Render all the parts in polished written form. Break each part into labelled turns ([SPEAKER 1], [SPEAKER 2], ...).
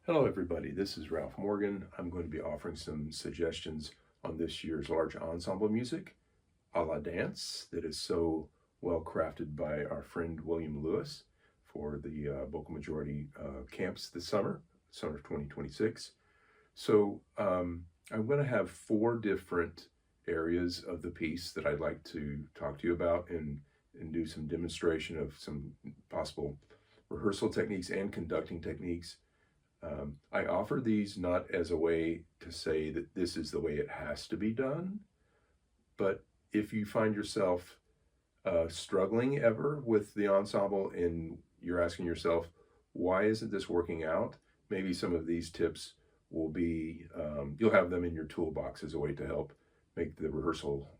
[SPEAKER 1] Hello everybody, this is Ralph Morgan. I'm going to be offering some suggestions on this year's large ensemble music, a la dance, that is so well crafted by our friend William Lewis for the Bocal Majority camps this summer of 2026. I'm going to have four different areas of the piece that I'd like to talk to you about and do some demonstration of some possible rehearsal techniques and conducting techniques. I offer these not as a way to say that this is the way it has to be done, but if you find yourself struggling ever with the ensemble and you're asking yourself, why isn't this working out? Maybe some of these tips will be, you'll have them in your toolbox as a way to help make the rehearsal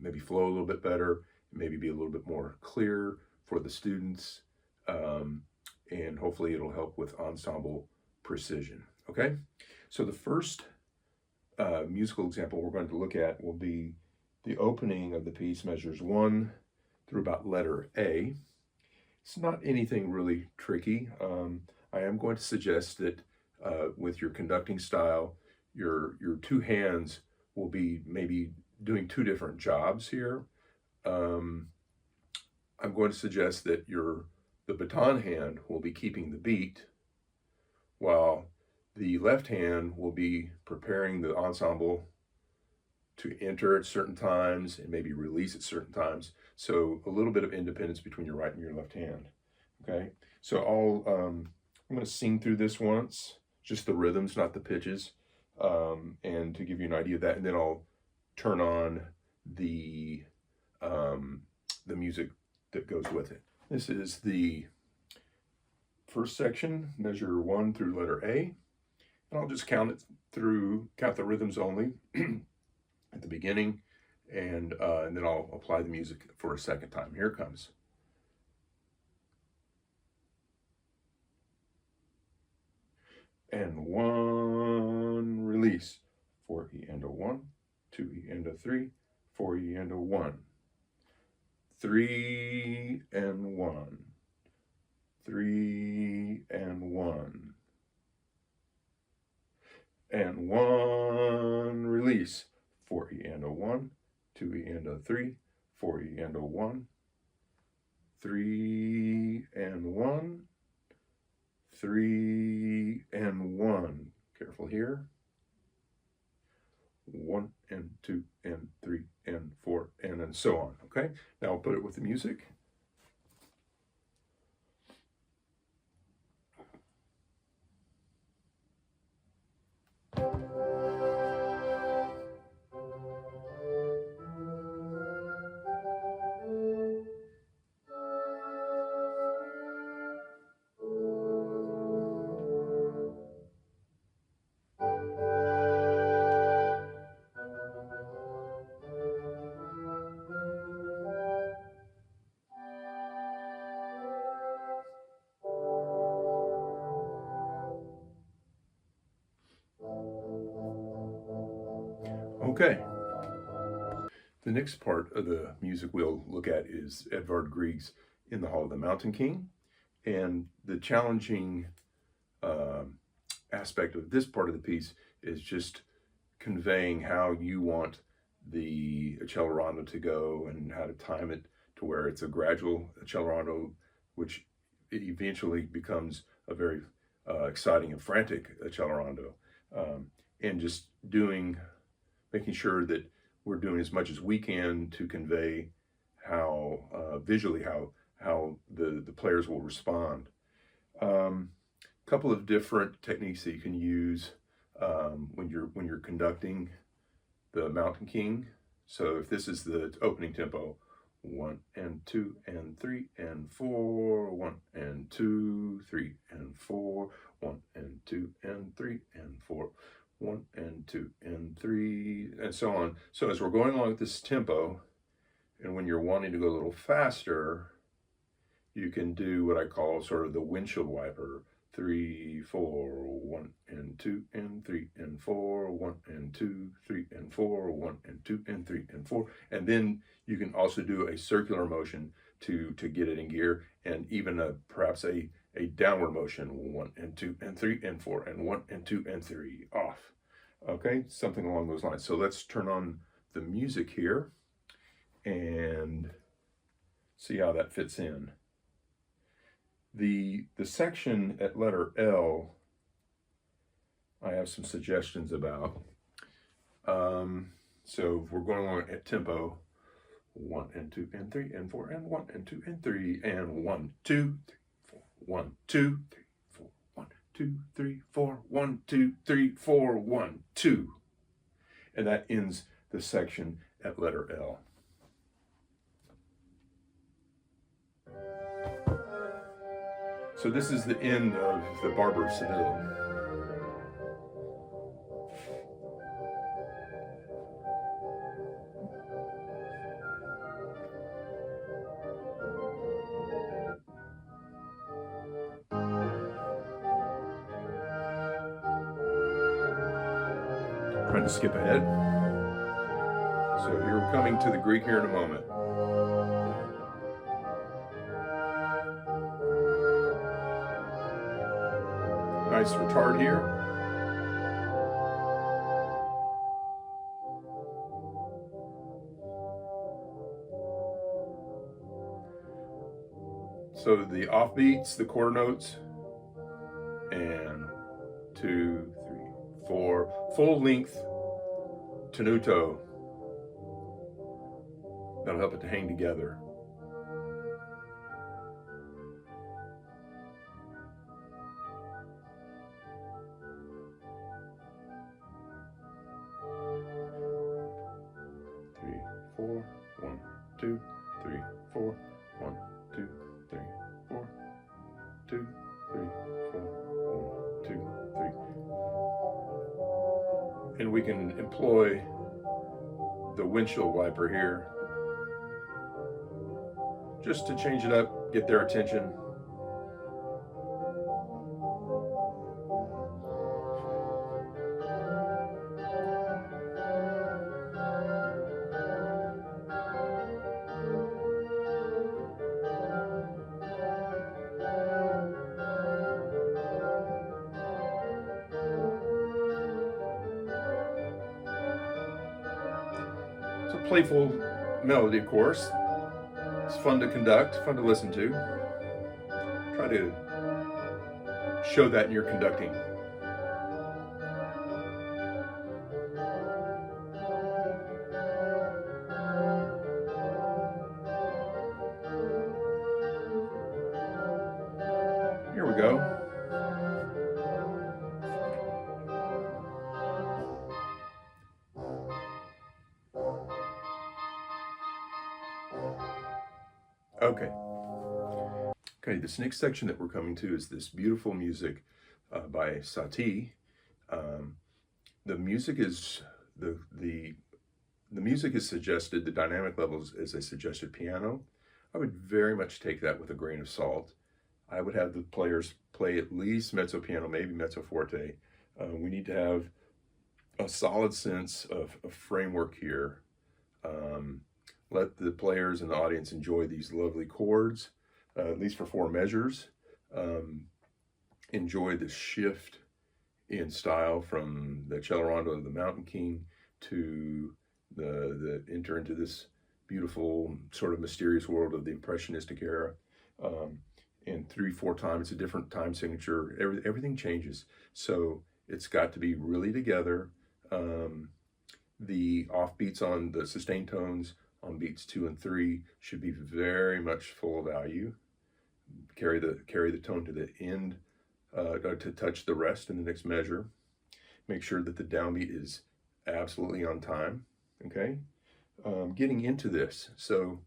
[SPEAKER 1] maybe flow a little bit better, maybe be a little bit more clear for the students, and hopefully it'll help with ensemble precision. Okay, so the first musical example we're going to look at will be the opening of the piece, measures 1 through about letter A. It's not anything really tricky. I am going to suggest that with your conducting style, your two hands will be maybe doing two different jobs here. I'm going to suggest that the baton hand will be keeping the beat, while the left hand will be preparing the ensemble to enter at certain times and maybe release at certain times. So a little bit of independence between your right and your left hand. Okay, so I'm going to sing through this once, just the rhythms, not the pitches, and to give you an idea of that, and then I'll turn on the music that goes with it. This is the first section, measure 1 through letter A, and I'll just count the rhythms only at the beginning, and then I'll apply the music for a second time. Here it comes. And 1, release. 4E and a 1, 2E and a 3, 4E and a 1, 3 and 1, 3 and 1, and 1, release. 4E and a 1, 2E and a 3, 4E and a 1, 3 and 1, 3 and 1. Careful here. 1 and 2 and 3 and 4 and so on. Okay, now I'll put it with the music. Okay. The next part of the music we'll look at is Edvard Grieg's In the Hall of the Mountain King. And the challenging aspect of this part of the piece is just conveying how you want the accelerando to go and how to time it to where it's a gradual accelerando, which eventually becomes a very exciting and frantic accelerando. And just making sure that we're doing as much as we can to convey how visually how the players will respond. Couple of different techniques that you can use when you're conducting the Mountain King. So if this is the opening tempo, 1 and 2 and 3 and 4, 1 and 2, 3 and 4, 1 and 2 and 3 and 4, 1 and 2 and 3, and so on. So as we're going along with this tempo, and when you're wanting to go a little faster, you can do what I call sort of the windshield wiper. 3, 4, 1 and 2 and 3 and 4, 1 and 2, 3 and 4, 1 and 2 and 3 and 4, and then you can also do a circular motion to get it in gear, and even perhaps a a downward motion, 1 and 2 and 3 and 4 and 1 and 2 and 3, off. Okay, something along those lines. So let's turn on the music here and see how that fits in. The section at letter L, I have some suggestions about. So if we're going along at tempo, 1 and 2 and 3 and 4 and 1 and 2 and 3 and 1, 2, 3, 4, 1, 2, 3, 4, 1, 2, 3, 4, 1, 2, 3, 4, 1, 2. And that ends the section at letter L. So this is the end of the Barber of Seville. Trying to skip ahead. So you're coming to the Greek here in a moment. Nice retard here. So the offbeats, the quarter notes, and 2, 3, 4, full length tenuto. That'll help it to hang together. Three, 4, 1, 2, 3, 4, 1, 2, 3, 4, 2, 3, 4, 1, 2, 3. And we can employ the windshield wiper here just to change it up, get their attention. It's a playful melody, of course. It's fun to conduct, fun to listen to. Try to show that in your conducting. Here we go. Okay, this next section that we're coming to is this beautiful music by Satie. The music is the music is suggested. The dynamic levels is a suggested piano. I would very much take that with a grain of salt. I would have the players play at least mezzo piano, maybe mezzo forte. We need to have a solid sense of a framework here. Let the players and the audience enjoy these lovely chords, at least for 4 measures. Enjoy the shift in style from the cello rondo to the Mountain King to the enter into this beautiful sort of mysterious world of the Impressionistic era. And 3-4 times, it's a different time signature. Everything changes. So it's got to be really together. The offbeats on the sustained tones on beats 2 and 3 should be very much full of value. Carry the tone to the end to touch the rest in the next measure. Make sure that the downbeat is absolutely on time. Okay, getting into this, so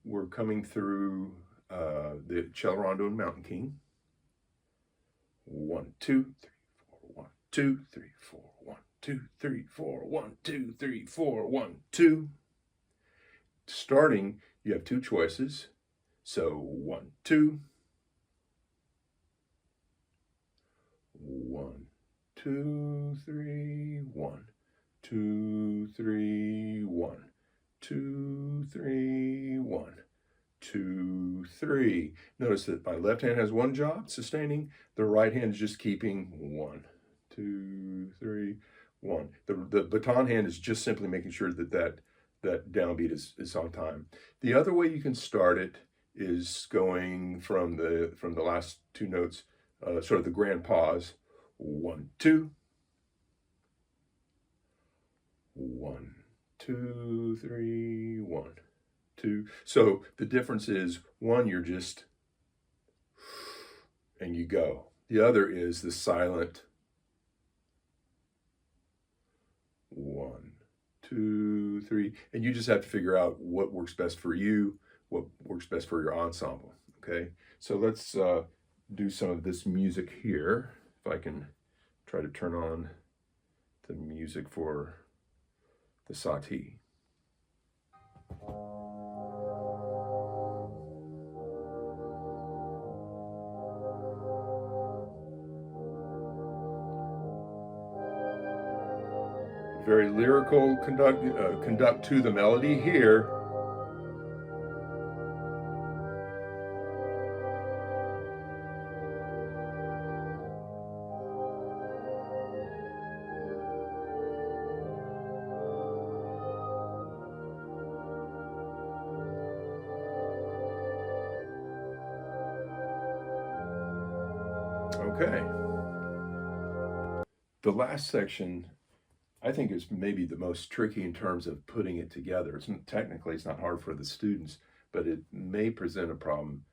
[SPEAKER 1] we're coming through the cello rondo and Mountain King. 1, 2, 3, 4, 1, 2, 3, 4, 1, 2, 3, 4, 1, 2, 3, 4, 1, 2. Starting, you have 2 choices. So 1, 2, 1, 2, 3, 1, 2, 3, 1, 2, 3, 1, 2, 3. Notice that my left hand has one job, sustaining. The right hand is just keeping 1, 2, 3, 1. The baton hand is just simply making sure that that downbeat is on time. The other way you can start it is going from the last two notes, sort of the grand pause. 1, 2. 1, 2, 3, 1, 2. So the difference is, one, you're just, and you go. The other is the silent 1, 2, 3, and you just have to figure out what works best for you, what works best for your ensemble. Okay, so let's do some of this music here. If I can try to turn on the music for the Sati. Very lyrical, conduct to the melody here. Okay. The last section, I think, is maybe the most tricky in terms of putting it together. Technically, it's not hard for the students, but it may present a problem.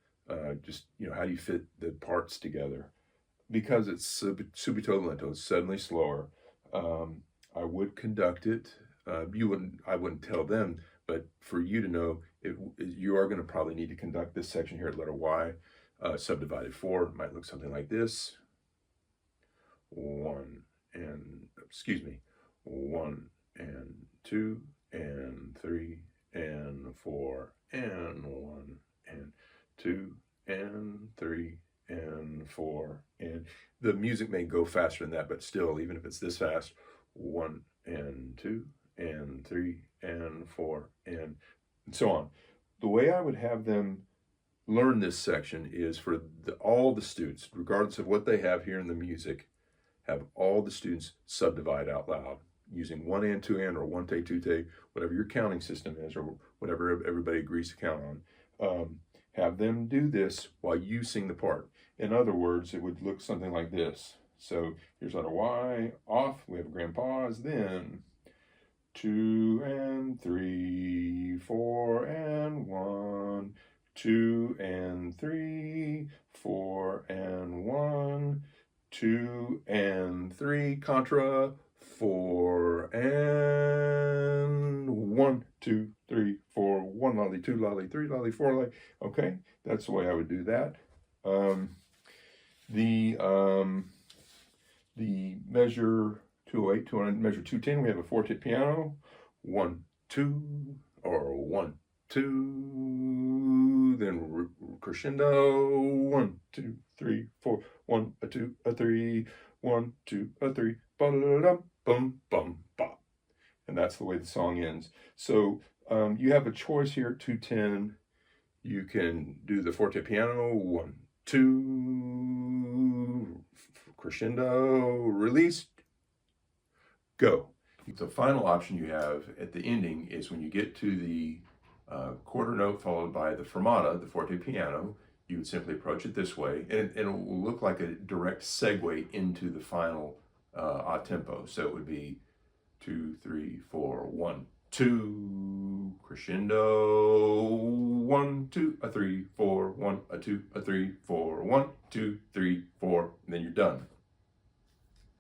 [SPEAKER 1] Just, how do you fit the parts together? Because it's subito lento, it's suddenly slower. I would conduct it. I wouldn't tell them, but for you to know, you are going to probably need to conduct this section here at letter Y, subdivided 4. It might look something like this. 1 and 2 and 3 and 4 and 1 and 2 and 3 and 4, and the music may go faster than that, but still, even if it's this fast, 1 and 2 and 3 and 4 and so on. The way I would have them learn this section is for all the students, regardless of what they have here in the music, have all the students subdivide out loud using 1 and 2 and, or 1 take, 2 take, whatever your counting system is, or whatever everybody agrees to count on. Have them do this while you sing the part. In other words, it would look something like this. So here's letter Y, off, we have a grand pause, then 2 and 3, 4 and 1, 2 and 3, 4 and 1, 2 and 3, contra, 4 and 1, 2, 3, 4, 1 lolly, 2 lolly, 3 lolly, 4 lolly. Okay, that's the way I would do that. The measure 208, measure 210, we have a forte piano, 1, 2, or 1, 2, then crescendo, 1, 2, 3, 4, 1, a 2, a 3, 1, 2, a 3, ba-da-dum, bum, bum, bop. And that's the way the song ends. So you have a choice here at 210. You can do the forte piano, 1, 2, crescendo, release, go. The final option you have at the ending is when you get to the quarter note followed by the fermata, the forte piano, you would simply approach it this way, and it will look like a direct segue into the final a tempo. So it would be 2, 3, 4, 1, 2, crescendo, 1, 2, a 3, 4, 1, a 2, a 3, 4, 1, 2, 3, 4, and then you're done.